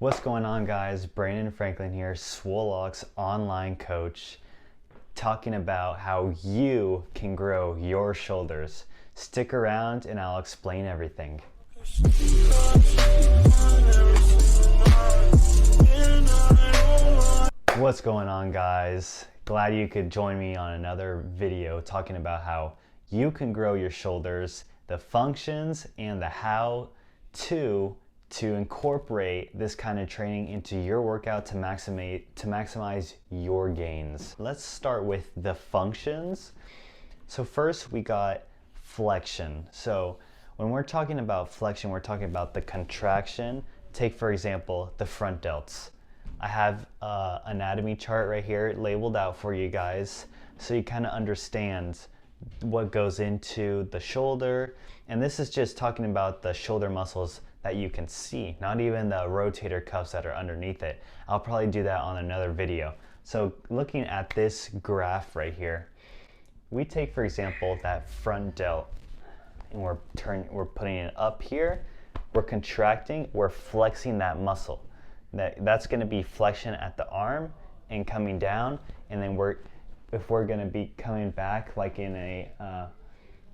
What's going on, guys? Brandon Franklin here, Swolock's online coach, talking about how you can grow your shoulders. Stick around and I'll explain everything. What's going on, guys? Glad you could join me on another video talking about how you can grow your shoulders, the functions and the how to incorporate this kind of training into your workout to maximize your gains. Let's start with the functions. So first we got flexion. So when we're talking about flexion, we're talking about the contraction. Take, for example, the front delts. I have an anatomy chart right here labeled out for you guys so you kind of understand what goes into the shoulder. And this is just talking about the shoulder muscles that you can see, not even the rotator cuffs that are underneath it. I'll probably do that on another video. So looking at this graph right here, we take, for example, that front delt and we're putting it up here, we're contracting, we're flexing that muscle. That's gonna be flexion at the arm and coming down, and then if we're gonna be coming back like in a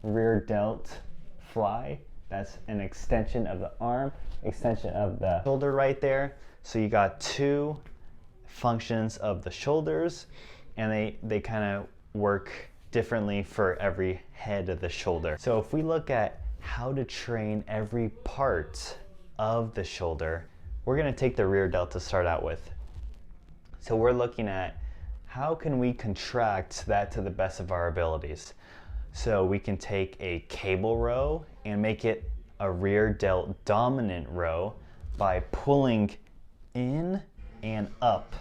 rear delt fly, that's an extension of the arm, extension of the shoulder right there. So you got two functions of the shoulders, and they kind of work differently for every head of the shoulder. So if we look at how to train every part of the shoulder, we're gonna take the rear delt to start out with. So we're looking at how can we contract that to the best of our abilities. So we can take a cable row and make it a rear delt dominant row by pulling in and up.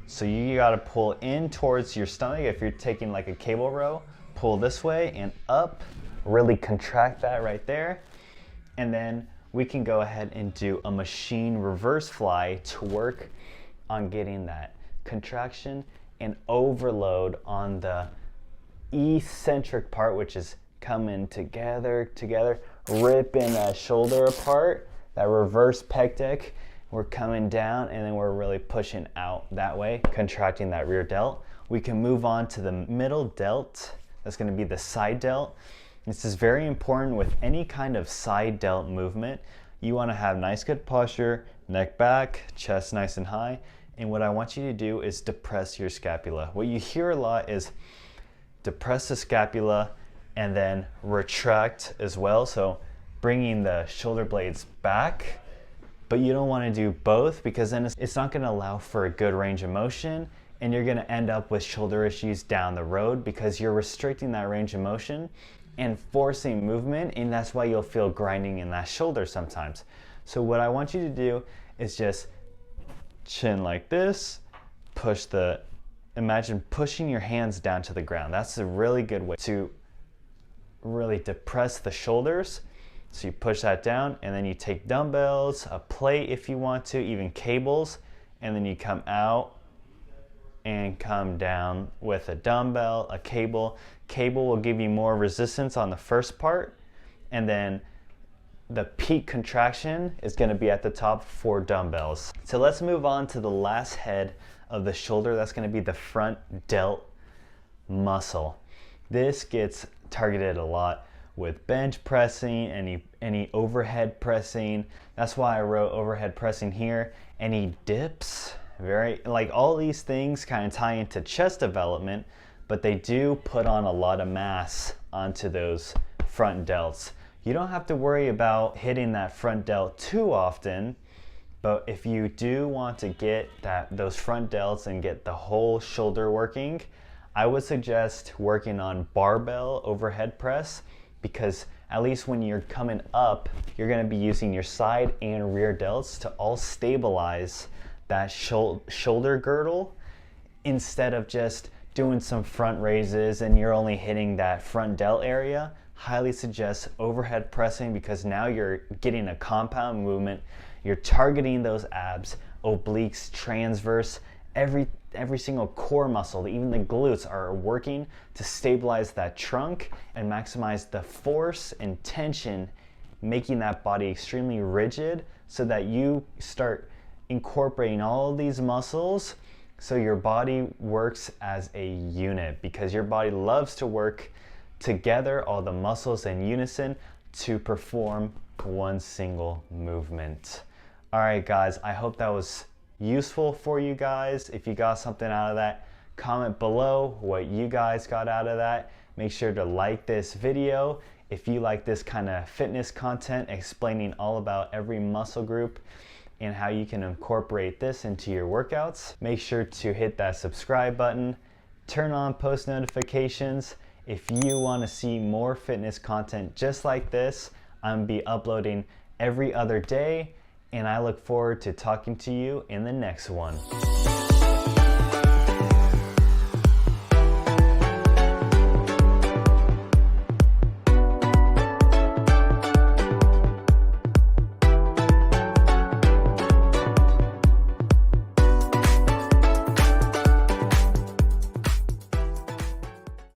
So you gotta pull in towards your stomach. If you're taking like a cable row, pull this way and up, really contract that right there. And then we can go ahead and do a machine reverse fly to work on getting that contraction and overload on the eccentric part, which is coming together, ripping that shoulder apart, that reverse pec deck. We're coming down and then we're really pushing out that way, contracting that rear delt. We can move on to the middle delt. That's gonna be the side delt. This is very important with any kind of side delt movement. You wanna have nice good posture, neck back, chest nice and high. And what I want you to do is depress your scapula. What you hear a lot is depress the scapula and then retract as well. So bringing the shoulder blades back, but you don't want to do both because then it's not going to allow for a good range of motion, and you're going to end up with shoulder issues down the road because you're restricting that range of motion and forcing movement, and that's why you'll feel grinding in that shoulder sometimes. So what I want you to do is just chin like this, imagine pushing your hands down to the ground. That's a really good way to really depress the shoulders. So you push that down and then you take dumbbells, a plate if you want to, even cables, and then you come out and come down with a dumbbell, a cable. Cable will give you more resistance on the first part, and then the peak contraction is going to be at the top for dumbbells. So let's move on to the last head of the shoulder. That's going to be the front delt muscle. This gets targeted a lot with bench pressing, any overhead pressing. That's why I wrote overhead pressing here. Any dips, like all these things kind of tie into chest development, but they do put on a lot of mass onto those front delts. You don't have to worry about hitting that front delt too often, but if you do want to get those front delts and get the whole shoulder working, I would suggest working on barbell overhead press, because at least when you're coming up, you're gonna be using your side and rear delts to all stabilize that shoulder girdle, instead of just doing some front raises and you're only hitting that front delt area. Highly suggest overhead pressing, because now you're getting a compound movement. You're targeting those abs, obliques, transverse, every single core muscle, even the glutes, are working to stabilize that trunk and maximize the force and tension, making that body extremely rigid so that you start incorporating all these muscles so your body works as a unit, because your body loves to work together, all the muscles in unison, to perform one single movement. All right, guys, I hope that was useful for you guys. If you got something out of that, comment below what you guys got out of that. Make sure to like this video if you like this kind of fitness content explaining all about every muscle group and how you can incorporate this into your workouts. Make sure to hit that subscribe button, turn on post notifications. If you want to see more fitness content just like this, I'm gonna be uploading every other day, and I look forward to talking to you in the next one.